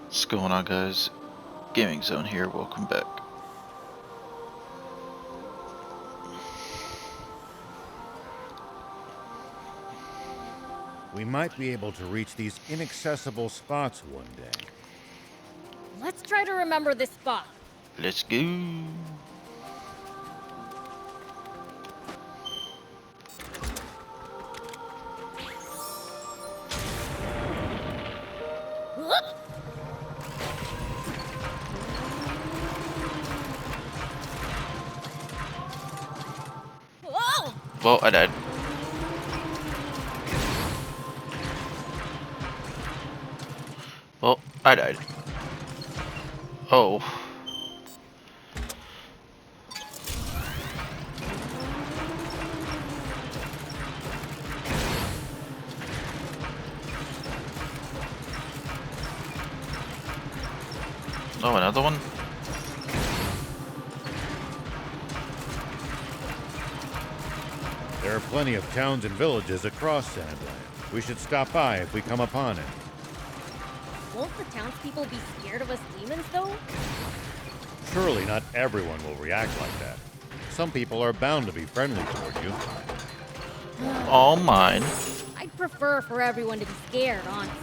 What's going on, guys? Gaming Zone here, welcome back. We might be able to reach these inaccessible spots one day. Let's try to remember this spot. Let's go! Whoa! Well, I died. Well, I died. Oh. Oh, another one? There are plenty of towns and villages across Sandland. We should stop by if we come upon it. Won't the townspeople be scared of us demons, though? Surely not everyone will react like that. Some people are bound to be friendly toward you. All mine. I'd prefer for everyone to be scared, honestly.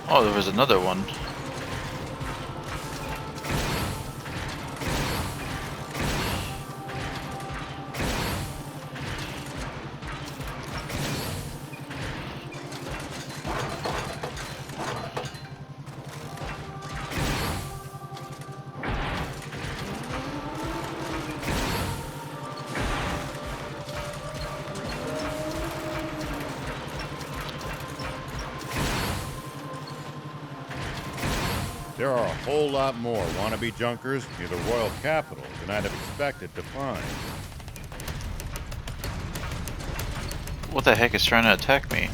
Oh, there was another one. There are a whole lot more wannabe junkers near the royal capital than I'd have expected to find. What the heck is trying to attack me?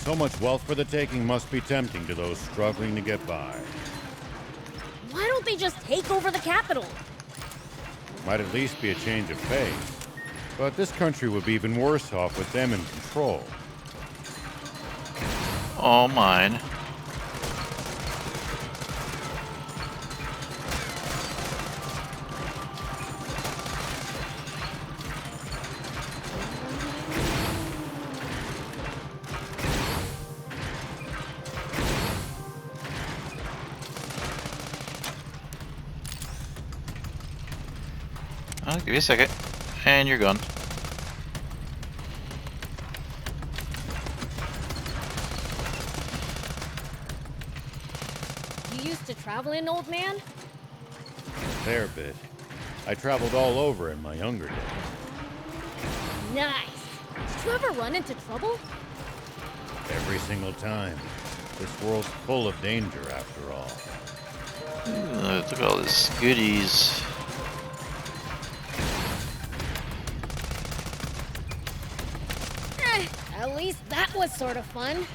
So much wealth for the taking must be tempting to those struggling to get by. Why don't they just take over the capital? Might at least be a change of pace. But this country would be even worse off with them in control. All mine. I'll give you a second. And you're gone. You used to travel in, old man? A fair bit. I traveled all over in my younger days. Nice. Did you ever run into trouble? Every single time. This world's full of danger, after all. Look at all this goodies. At least that was sort of fun.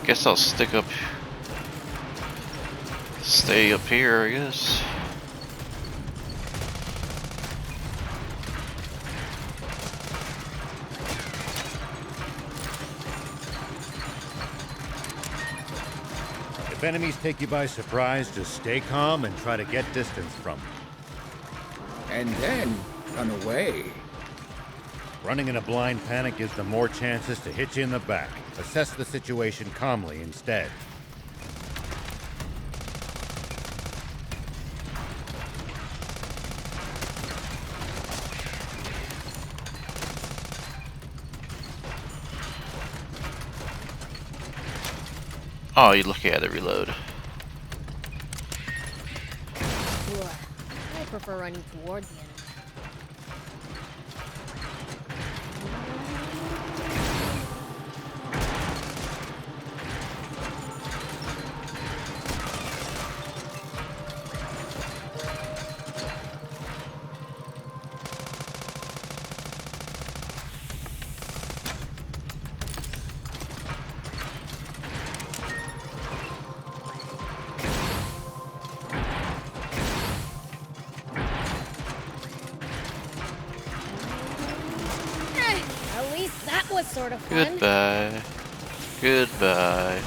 Guess I'll stay up here, I guess. If enemies take you by surprise, just stay calm and try to get distance from them. And then run away. Running in a blind panic gives them more chances to hit you in the back. Assess the situation calmly instead. Oh, you look at the reload. Ugh. I prefer running towards the enemy. was sort of fun. Goodbye. Goodbye.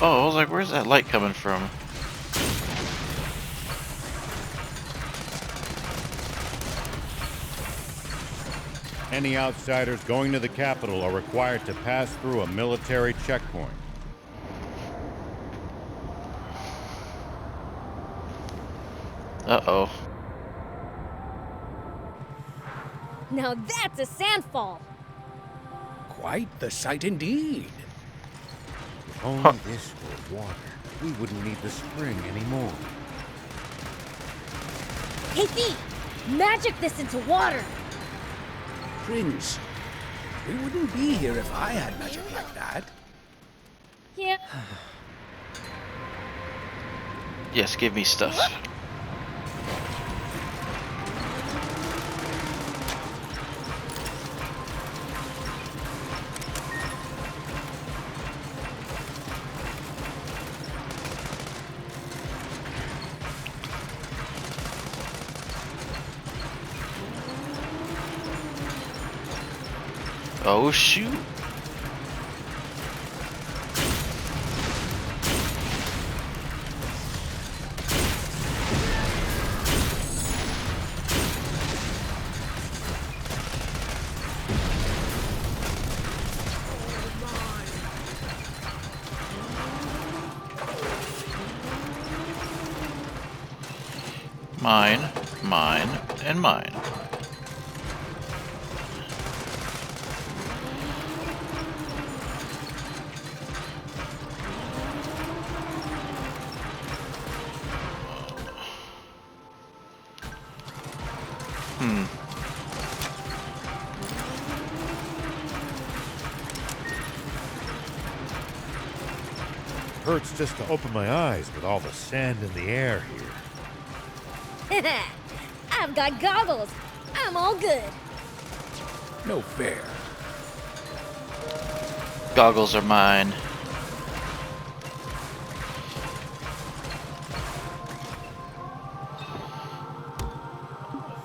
Oh, I was like, where's that light coming from? Any outsiders going to the capital are required to pass through a military checkpoint. Uh-oh. Now that's a sandfall. Quite the sight indeed. If only this were water, we wouldn't need the spring anymore. Hey, Thief! Magic this into water! Prince, we wouldn't be here if I had magic like that. Yeah. Yes, give me stuff. Oh shoot. Mine, mine, and mine. Hurts just to open my eyes with all the sand in the air here. I've got goggles. I'm all good. No fair. Goggles are mine.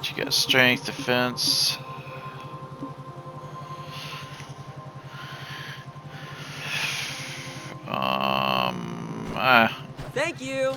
You got strength, defense. Thank you.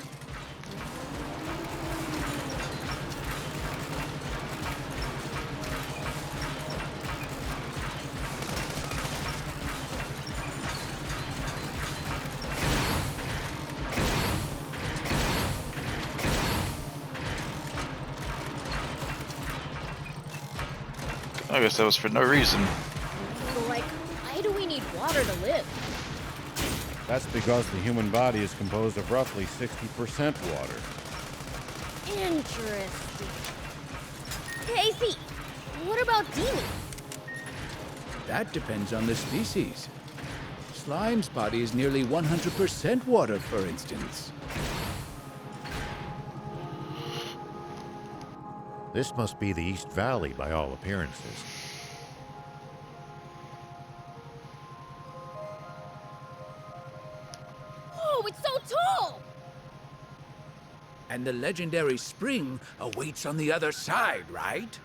I guess that was for no reason. So, like, why do we need water to live? That's because the human body is composed of roughly 60% water. Interesting. Hey, Thief, what about demons? That depends on the species. Slime's body is nearly 100% water, for instance. This must be the East Valley by all appearances. Oh, it's so tall! And the legendary spring awaits on the other side, right?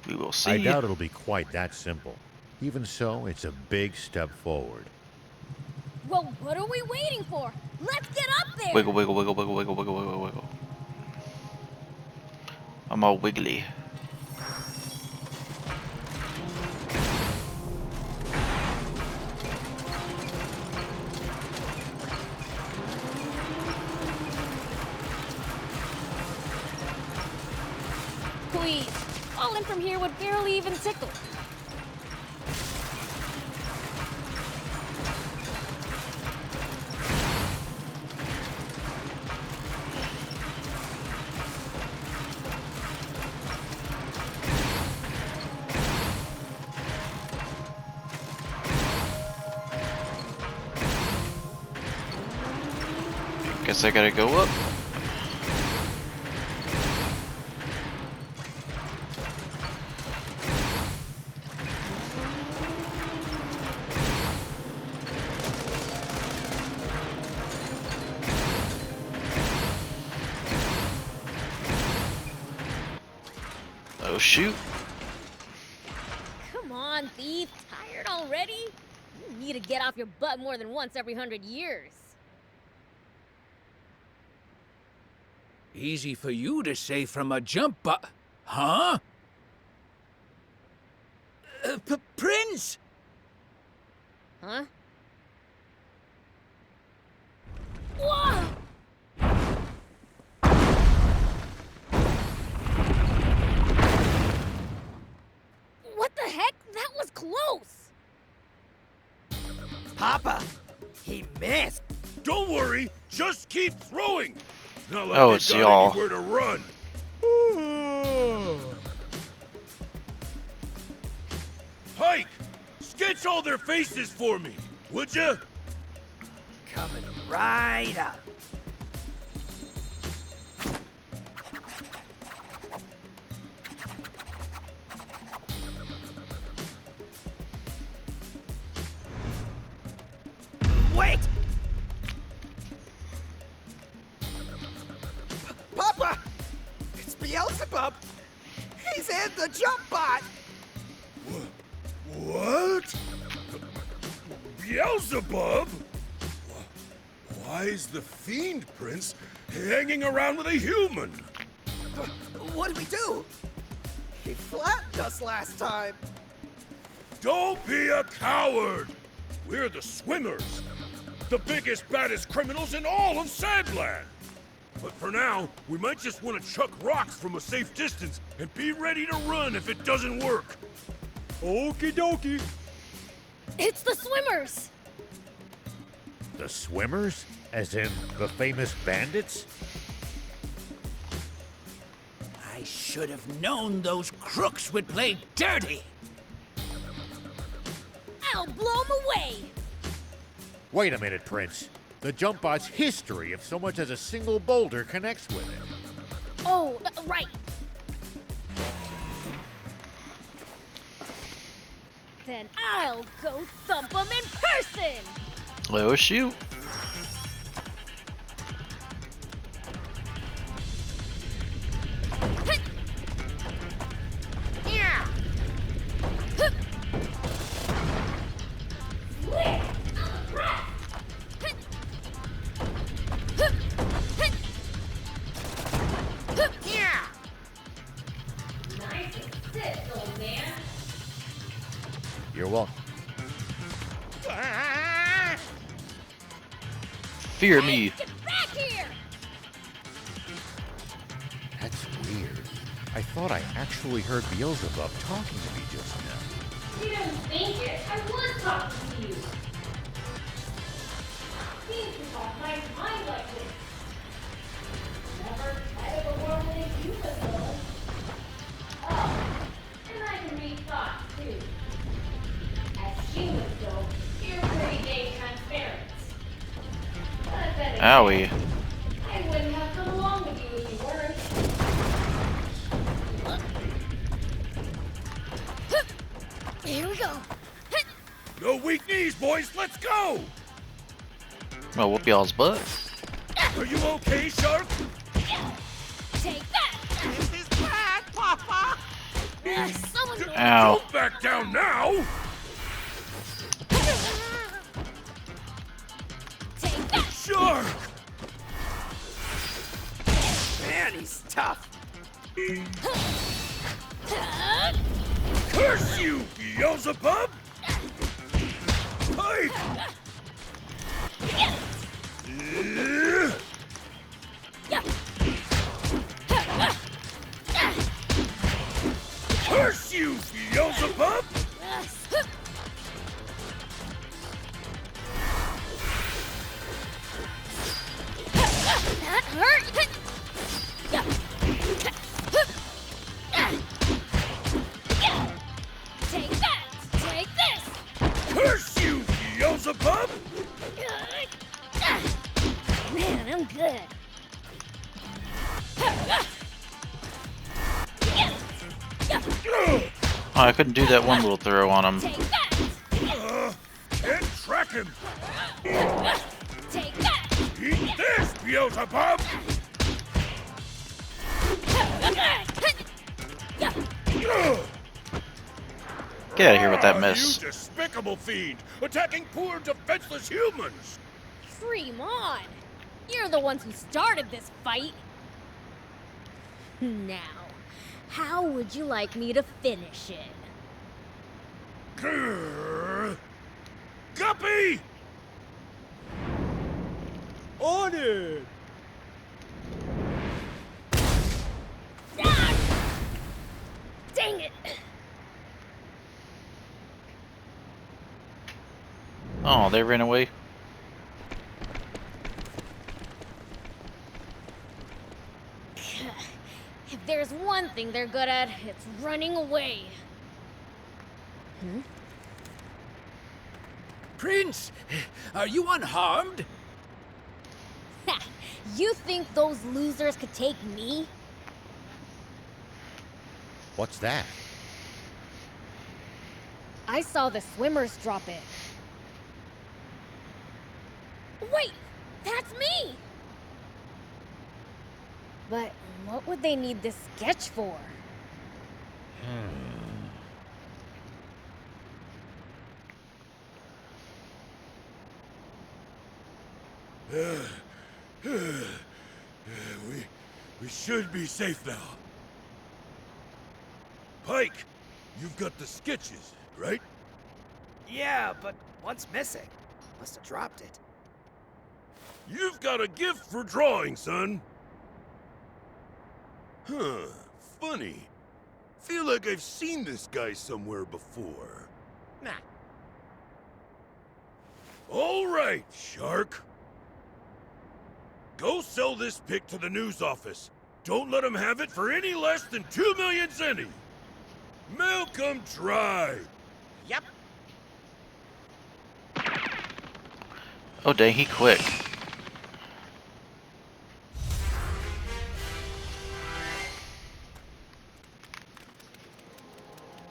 We will see. I doubt it'll be quite that simple. Even so, it's a big step forward. Well, what are we waiting for? Let's get up there! Wiggle, wiggle, wiggle, wiggle, wiggle, wiggle, wiggle, wiggle. I'm all wiggly. Please, falling from here would barely even tickle. Guess I gotta go up. Oh shoot. Come on, thief. Tired already? You need to get off your butt more than once every 100 years. Easy for you to say from a jump Huh? Prince! Huh? Whoa! What the heck? That was close! Papa, he missed. Don't worry, just keep throwing. Not like Oh, they it's got y'all. anywhere to run. Pike, sketch all their faces for me, would ya? Coming right up. Wait! Papa! It's Beelzebub! He's in the jump bot! What? Beelzebub? Why is the Fiend Prince hanging around with a human? What did we do? He flattened us last time. Don't be a coward! We're the Swimmers, the biggest, baddest criminals in all of Sandland. But for now, we might just want to chuck rocks from a safe distance and be ready to run if it doesn't work. Okie dokie. It's the swimmers! The swimmers? As in the famous bandits? I should have known those crooks would play dirty. I'll blow 'em away! Wait a minute, Prince. The jump bot's history if so much as a single boulder connects with it. Oh, right. Then I'll go thump 'em in person! Oh shoot. Yeah! Nice assist, old man. You're welcome. Fear me. Get back here! That's weird. I thought I actually heard Beelzebub talking to me just now. You don't think it? I was talking to you. Seems to talk my mind like this. Never tried of a world in a human though. Oh, and I can read thoughts too. As humans go, you're pretty dang transparent. But then again, Owie. I wouldn't have come along with you if you weren't. Here we go. No weak knees, boys. Let's go. I'll whoop y'all's butt. Are you okay, Shark? Take that! This is bad, Papa! Someone Ow. Don't back down now. Take that! Shark. Man, he's tough. Curse you, Beelzebub. Pike. Curse you, Beelzebub. That hurt! Take that! Take this! Curse you, Beelzebub. Man, I'm good. Oh, I couldn't do that one little throw on him. Take that! Can't track him. Take that! Eat this, Beelzebub. Get out of here with that mess. You despicable fiend! Attacking poor, defenseless humans! Dream on! You're the ones who started this fight. Now, how would you like me to finish it? Grrr. Guppy! On it! Ah! Dang it! Oh, they ran away. If there's one thing they're good at, it's running away. Prince, are you unharmed? Ha! You think those losers could take me? What's that? I saw the swimmers drop it. Wait! That's me! But what would they need this sketch for? We should be safe now. Pike, you've got the sketches, right? Yeah, but one's missing. Must have dropped it. You've got a gift for drawing, son. Huh, funny. Feel like I've seen this guy somewhere before. Nah. All right, Shark. Go sell this pic to the news office. Don't let them have it for any less than 2 million zenny. Malcolm Drive. Yep. Oh dang, he quick.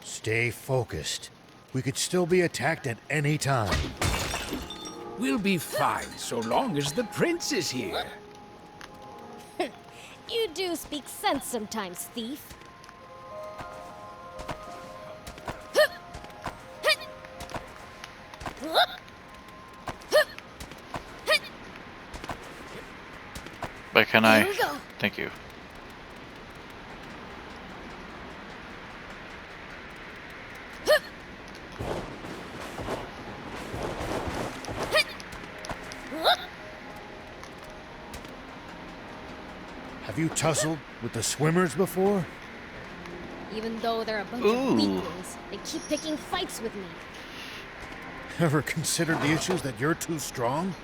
Stay focused. We could still be attacked at any time. We'll be fine so long as the prince is here. You do speak sense sometimes, thief. But can Here I? we go. Thank you. Have you tussled with the swimmers before? Even though they're a bunch Ooh. of weaklings, they keep picking fights with me. Ever considered the issues that you're too strong?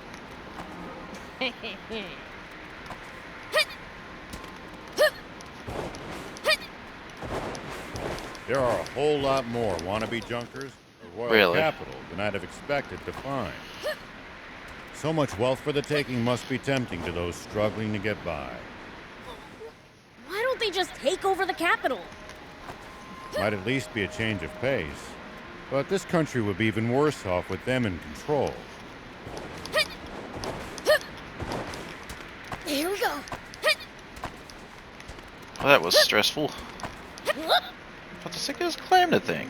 There are a whole lot more wannabe junkers or royal Really? capital than I'd have expected to find. So much wealth for the taking must be tempting to those struggling to get by. Why don't they just take over the capital? Might at least be a change of pace. But this country would be even worse off with them in control. Here we go. Well, that was stressful. What the sick is climb the thing?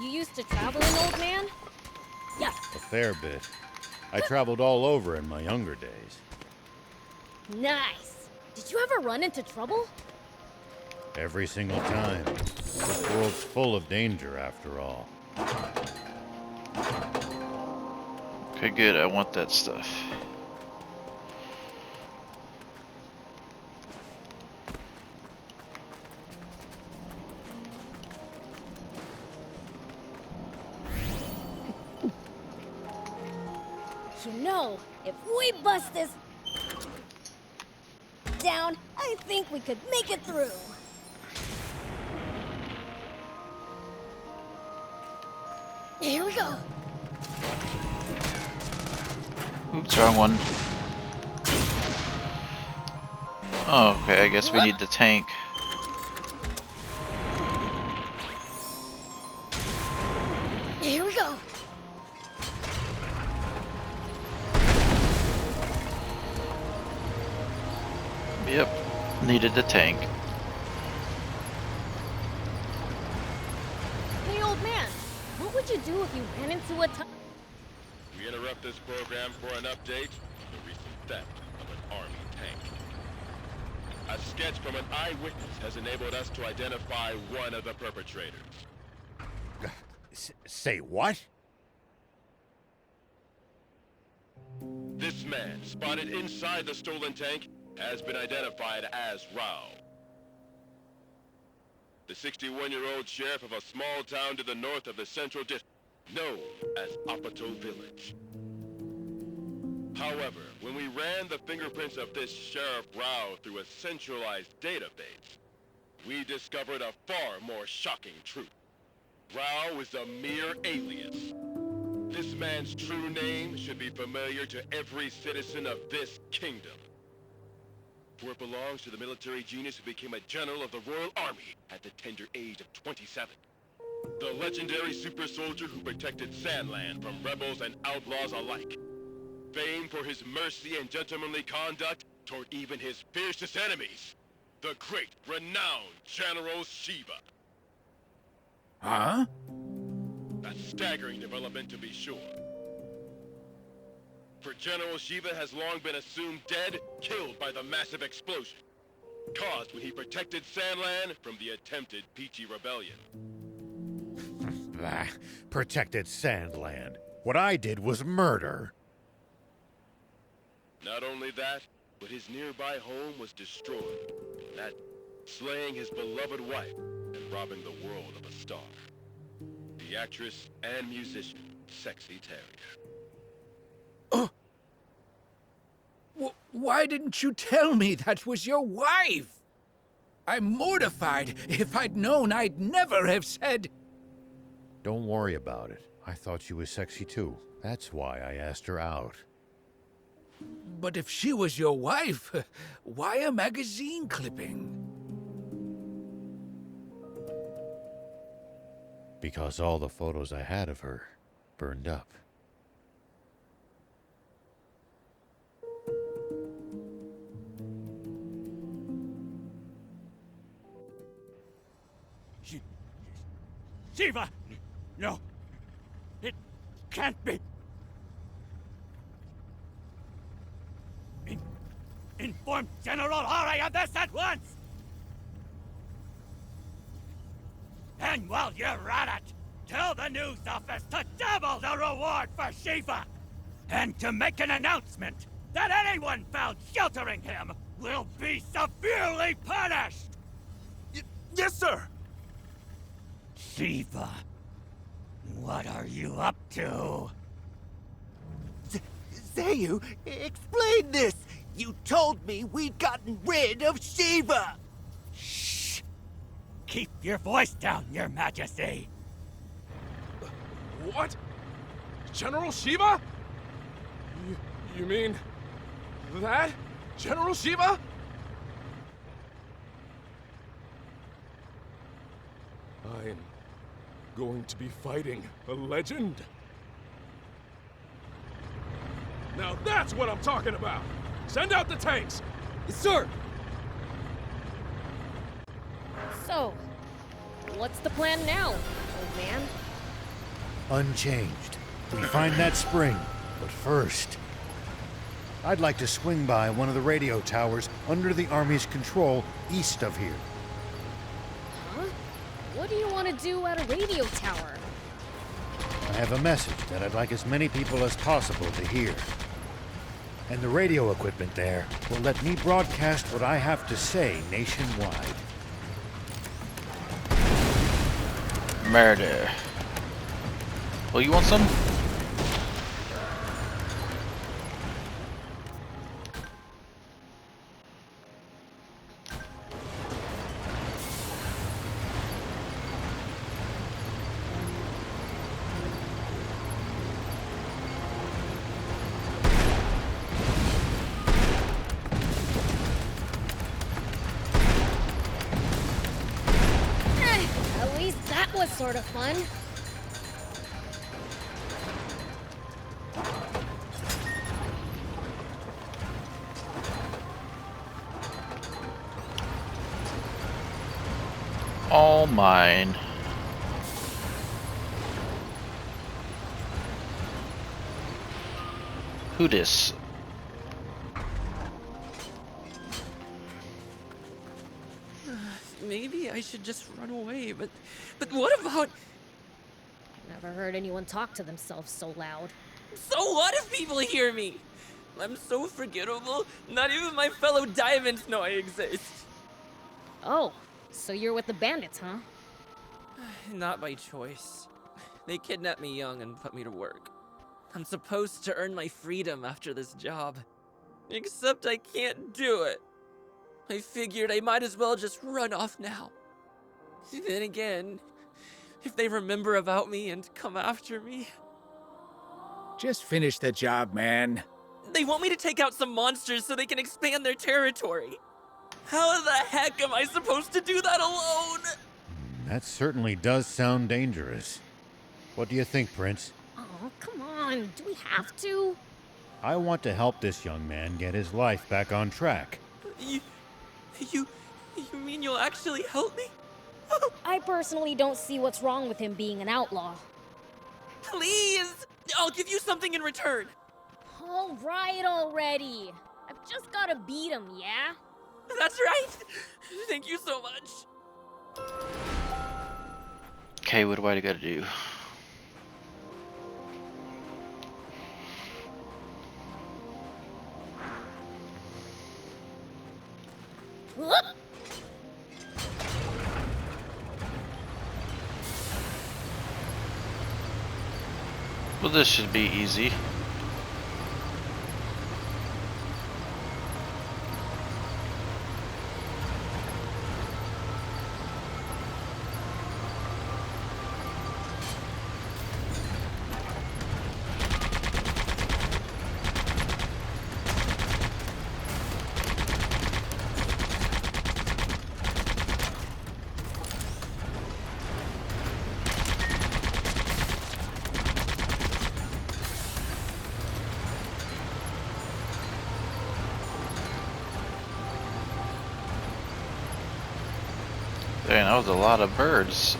You used to travel, an old man? Yeah. A fair bit. I traveled all over in my younger days. Nice. Did you ever run into trouble? Every single time. This world's full of danger, after all. Okay, good. I want that stuff. You know, if we bust this down, I think we could make it through. Here we go. Oops, wrong one. Oh, okay, I guess we need the tank. Here we go. Yep, needed the tank. Hey, old man, what would you do if you ran into a We interrupt this program for an update on the recent theft of an army tank. A sketch from an eyewitness has enabled us to identify one of the perpetrators. Say what? This man, spotted inside the stolen tank, has been identified as Rao. The 61-year-old sheriff of a small town to the north of the Central District, known as Apato Village. However, when we ran the fingerprints of this Sheriff Rao through a centralized database, we discovered a far more shocking truth. Rao is a mere alias. This man's true name should be familiar to every citizen of this kingdom. For it belongs to the military genius who became a general of the Royal Army at the tender age of 27. The legendary super soldier who protected Sandland from rebels and outlaws alike. Famed for his mercy and gentlemanly conduct toward even his fiercest enemies. The great, renowned General Shiva. Huh? A staggering development to be sure. For General Shiva has long been assumed dead, killed by the massive explosion, caused when he protected Sandland from the attempted Peachy Rebellion. Bah, protected Sandland. What I did was murder. Not only that, but his nearby home was destroyed. That slaying his beloved wife and robbing the world of a star. The actress and musician, Sexy Terry. Why didn't you tell me that was your wife? I'm mortified. If I'd known, I'd never have said... Don't worry about it. I thought she was sexy too. That's why I asked her out. But if she was your wife, why a magazine clipping? Because all the photos I had of her burned up. Shiva! No. It can't be. Inform General Hari of this at once! And while you're at it, tell the news office to double the reward for Shiva! And to make an announcement that anyone found sheltering him will be severely punished! Yes, sir! Shiva, what are you up to? Zayu, explain this! You told me we'd gotten rid of Shiva! Shh! Keep your voice down, Your Majesty! What? General Shiva? You mean... that? General Shiva? I'm going to be fighting a legend. Now that's what I'm talking about! Send out the tanks! Yes, sir! So, what's the plan now, old man? Unchanged. We find that spring. But first, I'd like to swing by one of the radio towers under the Army's control east of here. Huh? What do you want to do at a radio tower? I have a message that I'd like as many people as possible to hear. And the radio equipment there will let me broadcast what I have to say nationwide. Murder. Well, you want some? sort of fun. All mine. Who dis? Maybe I should just run away, but what about... Never heard anyone talk to themselves so loud. So what if people hear me? I'm so forgettable, not even my fellow diamonds know I exist. Oh, so you're with the bandits, huh? Not by choice. They kidnapped me young and put me to work. I'm supposed to earn my freedom after this job. Except I can't do it. I figured I might as well just run off now. Then again, if they remember about me and come after me... Just finish the job, man. They want me to take out some monsters so they can expand their territory. How the heck am I supposed to do that alone? That certainly does sound dangerous. What do you think, Prince? Oh, come on. Do we have to? I want to help this young man get his life back on track. You mean you'll actually help me? I personally don't see what's wrong with him being an outlaw. Please! I'll give you something in return. All right already. I've just gotta beat him, yeah? That's right! Thank you so much. Okay, what do I gotta do? Whoop! Well, this should be easy. Dang, that was a lot of birds.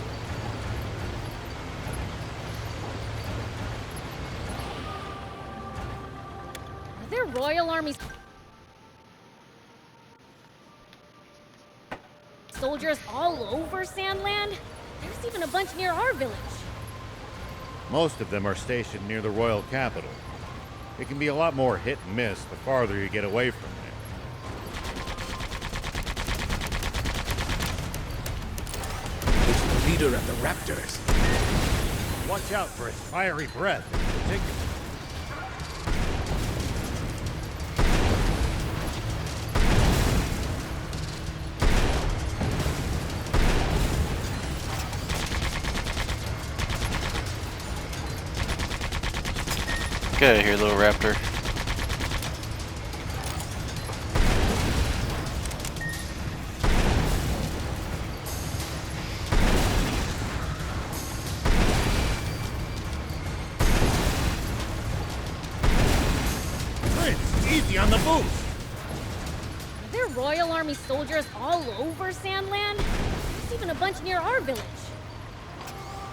Are there Royal Army soldiers all over Sandland? There's even a bunch near our village. Most of them are stationed near the royal capital. It can be a lot more hit and miss the farther you get away from there. It's the leader of the Raptors. Watch out for his fiery breath in particular. Get out of here, little raptor. Prince, easy on the boost! Are there Royal Army soldiers all over Sandland? There's even a bunch near our village.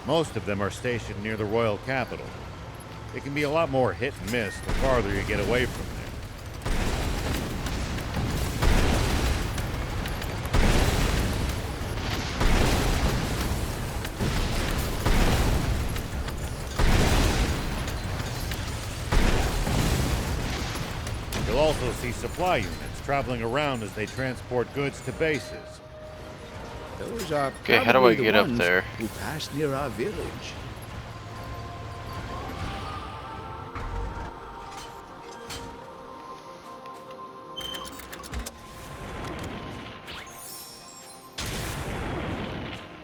Most of them are stationed near the royal capital. It can be a lot more hit and miss the farther you get away from there. You'll also see supply units traveling around as they transport goods to bases. Those are Okay, how do I probably the get up ones there? who passed near our village.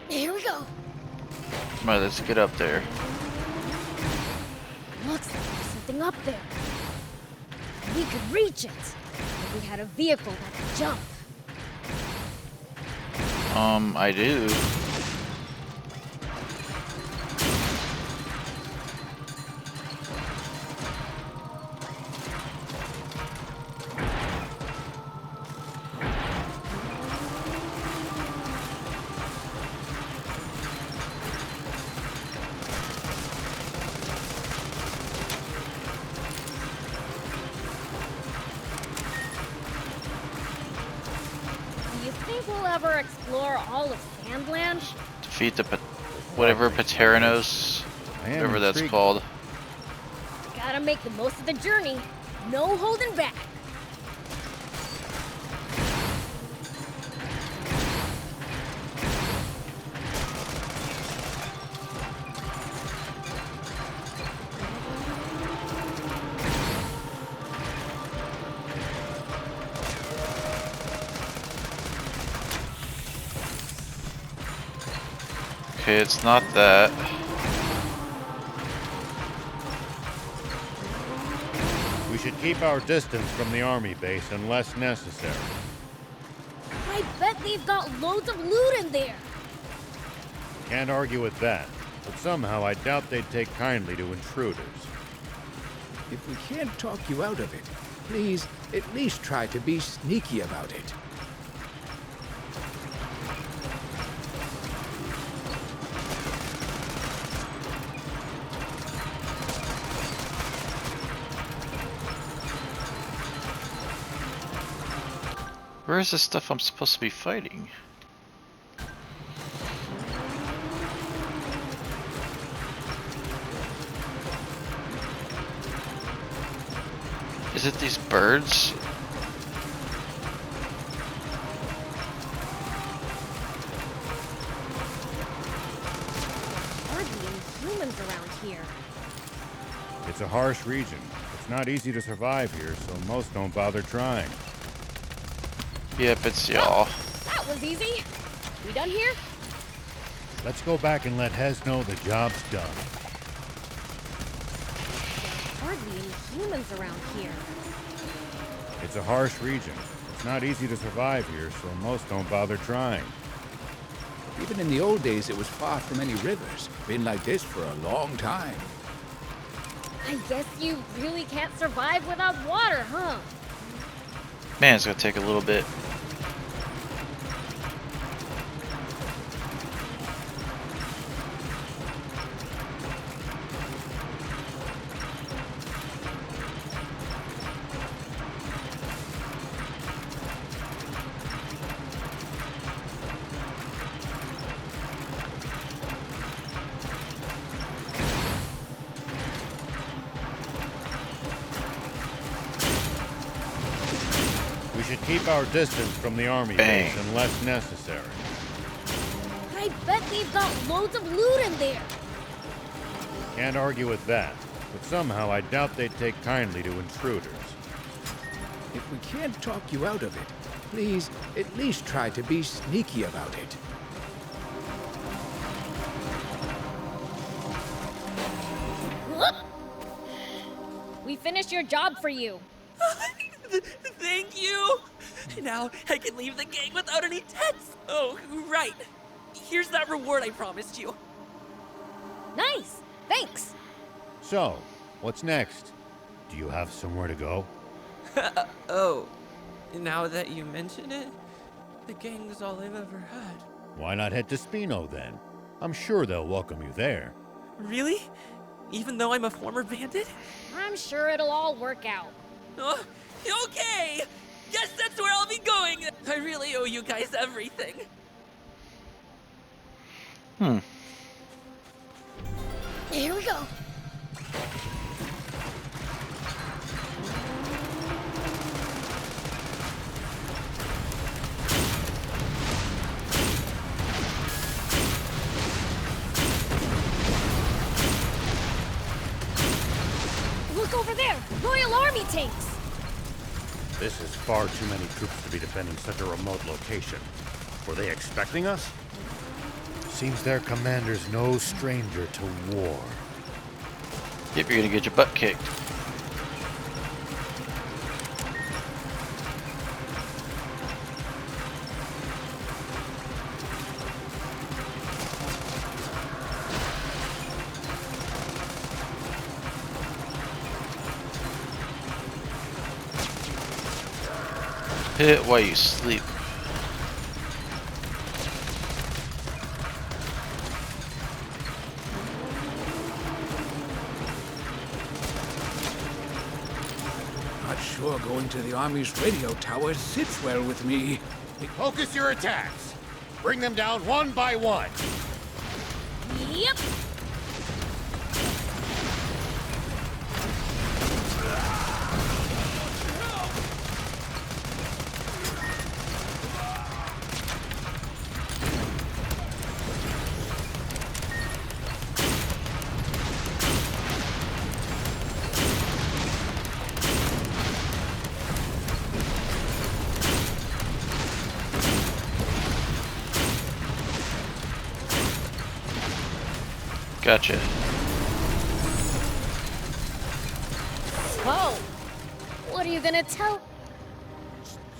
Here we go. Come on, let's get up there. Looks like there's something up there. We could reach it if we had a vehicle that could jump. I do. think we'll ever explore all of Sandland? Defeat the whatever Paternos, I am whatever that's intrigued. called. Gotta make the most of the journey. No holding back. Okay, it's not that. We should keep our distance from the army base unless necessary. I bet they've got loads of loot in there. Can't argue with that, but somehow I doubt they'd take kindly to intruders. If we can't talk you out of it, please at least try to be sneaky about it. Where is the stuff I'm supposed to be fighting? Is it these birds? Hardly any humans around here. It's a harsh region. It's not easy to survive here, so most don't bother trying. Yep, it's y'all. That was easy. We done here? Let's go back and let Hez know the job's done. Hardly any humans around here. It's a harsh region. It's not easy to survive here, so most don't bother trying. Even in the old days, it was far from any rivers. Been like this for a long time. I guess you really can't survive without water, huh? Man, it's gonna take a little bit. We should keep our distance from the army Bang. base unless necessary. I bet they've got loads of loot in there. Can't argue with that, but somehow I doubt they'd take kindly to intruders. If we can't talk you out of it, please at least try to be sneaky about it. We finished your job for you. Thank you! Now I can leave the gang without any debts! Oh, right. Here's that reward I promised you. Nice. Thanks. So, what's next? Do you have somewhere to go? Oh, now that you mention it, the gang's all I've ever had. Why not head to Spino then? I'm sure they'll welcome you there. Really? Even though I'm a former bandit? I'm sure it'll all work out. Oh, okay! Guess that's where I'll be going! I really owe you guys everything. Here we go. Look over there! Royal Army tanks! This is far too many troops to be defending such a remote location. Were they expecting us? Seems their commander's no stranger to war. Yep, you're gonna get your butt kicked. Hit while you sleep. Not sure going to the Army's radio tower sits well with me. Focus your attacks. Bring them down one by one. Yep. Gotcha. So, what are you gonna tell?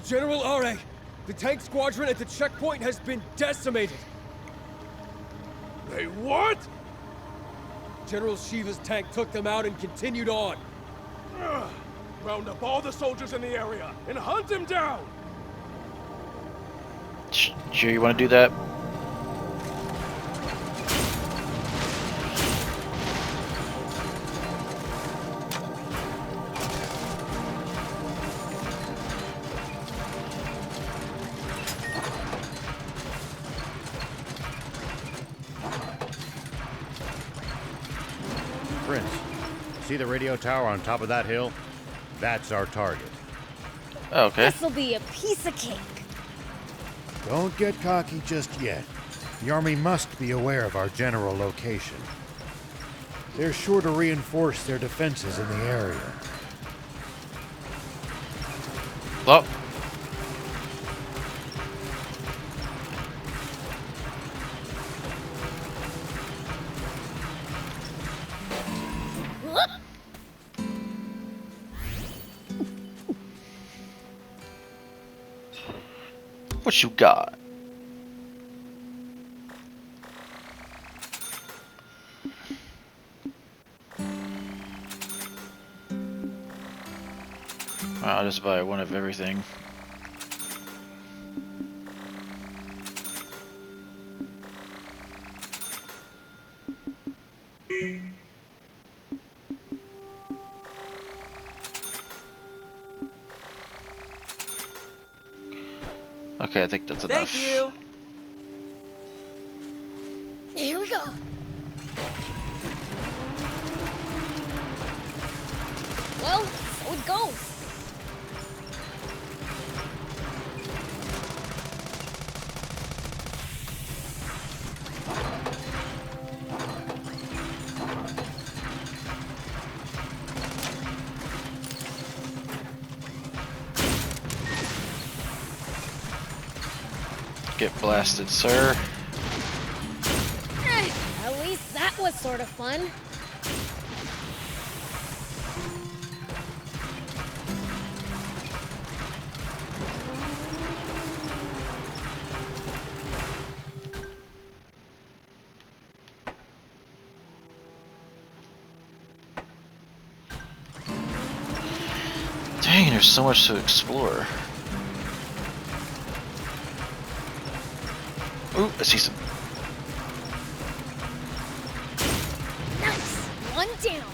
General Are, the tank squadron at the checkpoint has been decimated. They what? General Shiva's tank took them out and continued on. Ugh. Round up all the soldiers in the area and hunt him down! Sure you want to do that? Prince, see the radio tower on top of that hill? That's our target. Okay. This'll be a piece of cake. Don't get cocky just yet. The Army must be aware of our general location. They're sure to reinforce their defenses in the area. Oh. What you got? I'll just buy one of everything. Okay, I think that's enough. Thank you. Here we go. Well, so it goes. Get blasted, sir. At least that was sort of fun. Dang, there's so much to explore. Ooh, I see some. Nice. One down.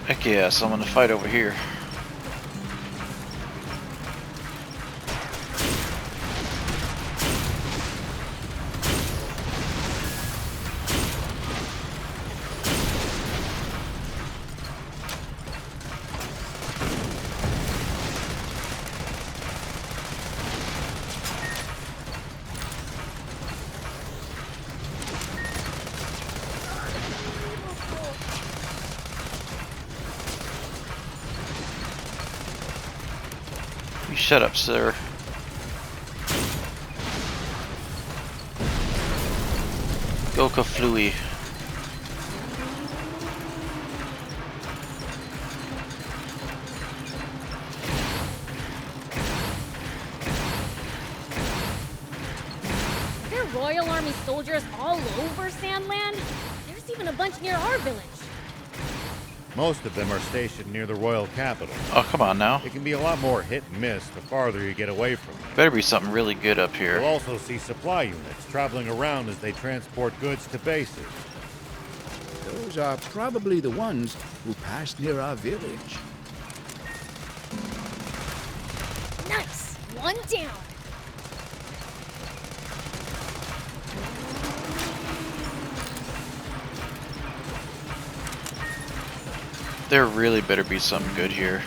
Heck yeah, someone to fight over here. You shut up, sir. Go Kaflooey. There are Royal Army soldiers all over Sandland. There's even a bunch near our village. Most of them are stationed near the royal capital. Oh, come on now. It can be a lot more hit and miss the farther you get away from it. Better be something really good up You'll here. also see supply units traveling around as they transport goods to bases. Those are probably the ones who passed near our village. Nice! One down! There really better be something good here.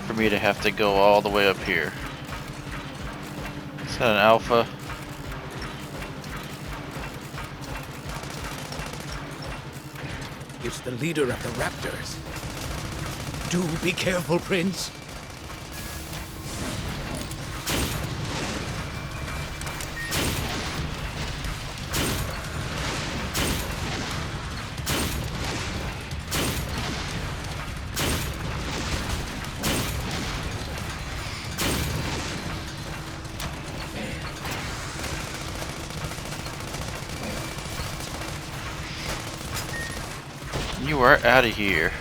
For me to have to go all the way up here. Is that an alpha? It's the leader of the Raptors. Do be careful, Prince. You are out of here.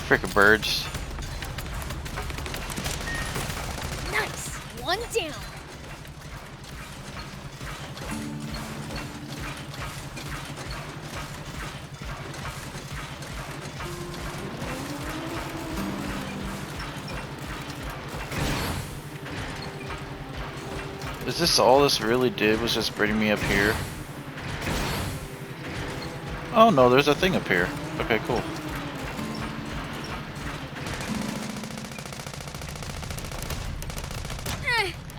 Frickin' birds. Nice! One down! Is this all this really did, was just bringing me up here? Oh no, there's a thing up here. Okay, cool.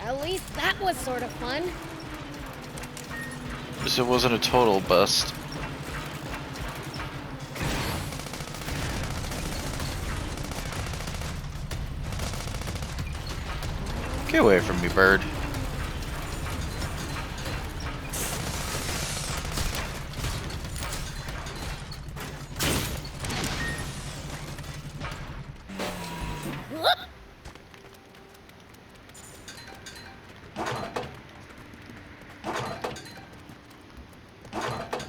At least that was sort of fun. This it wasn't a total bust. Get away from me, bird.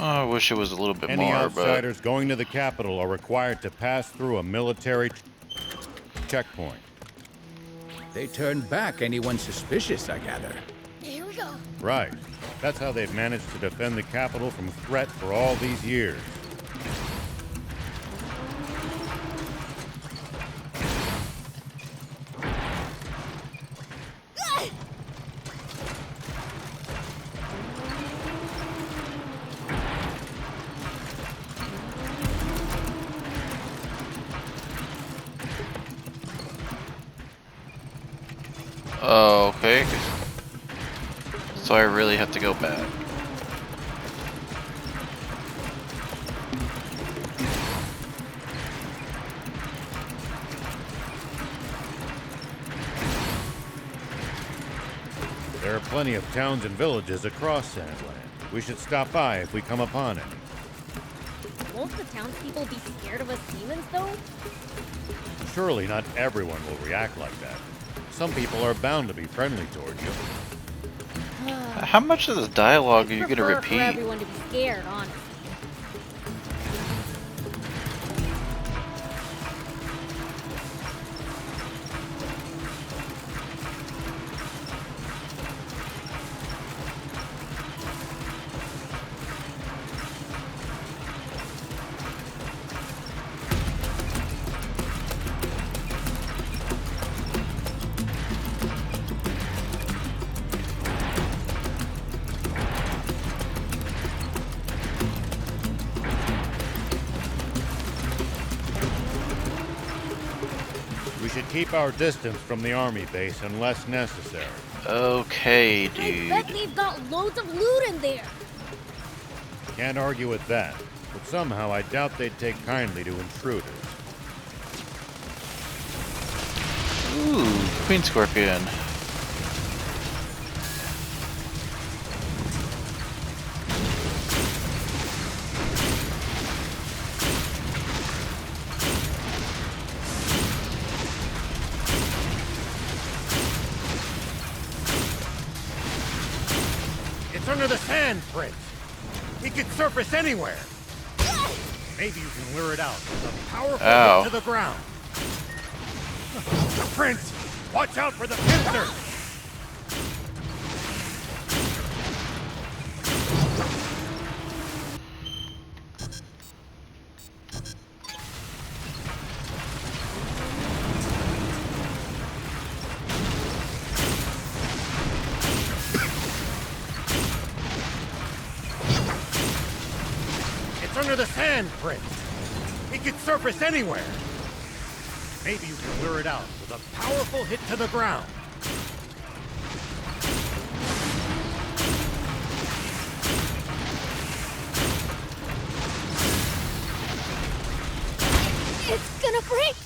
I wish it was a little bit Any more, outsiders going to the capital are required to pass through a military checkpoint. They turn back anyone suspicious, I gather. Here we go. Right. That's how they've managed to defend the capital from threat for all these years. Oh, okay. So I really have to go back. There are plenty of towns and villages across Sandland. We should stop by if we come upon any. Won't the townspeople be scared of us demons, though? Surely not everyone will react like that. Some people are bound to be friendly toward you. How much of the dialogue are you gonna Prefer repeat? for everyone to be scared, honestly. We should keep our distance from the army base unless necessary. Okay, I bet dude. they've got loads of loot in there. Can't argue with that, but somehow I doubt they'd take kindly to intruders. Ooh, Queen Scorpion. It's under the sand, Prince. He could surface anywhere. Maybe you can lure it out with a powerful Ow. hit to the ground. Prince, watch out for the pincer! under the sand, Prince. It could surface anywhere. Maybe you can lure it out with a powerful hit to the ground. It's gonna break!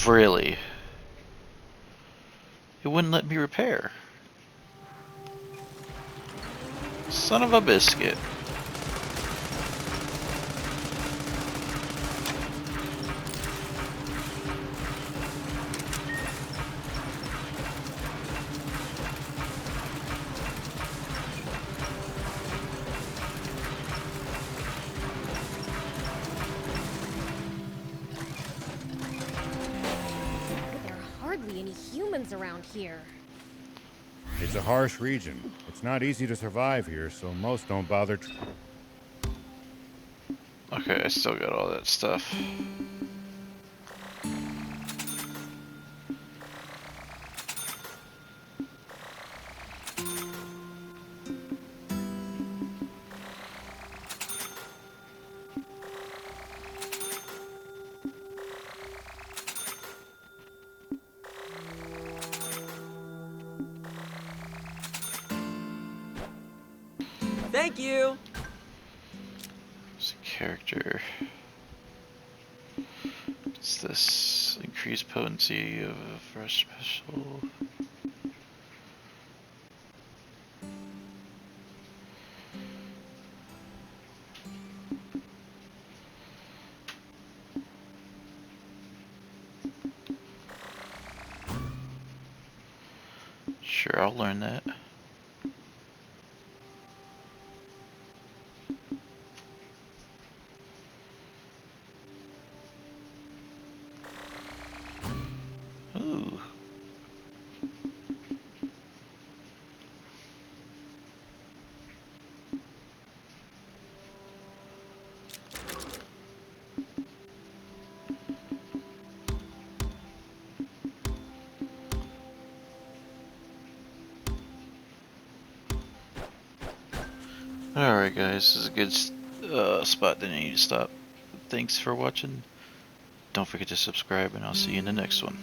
Really? It wouldn't let me repair. Son of a biscuit. There are hardly any humans around here. It's a harsh region. It's not easy to survive here, so most don't bother. Okay, I still got all that stuff. Thank you! It's a character. What's this? Increased potency of a fresh special. Sure, I'll learn that. Ooh. Alright guys, this is a good spot that I need to stop. Thanks for watching. Don't forget to subscribe and I'll see you in the next one.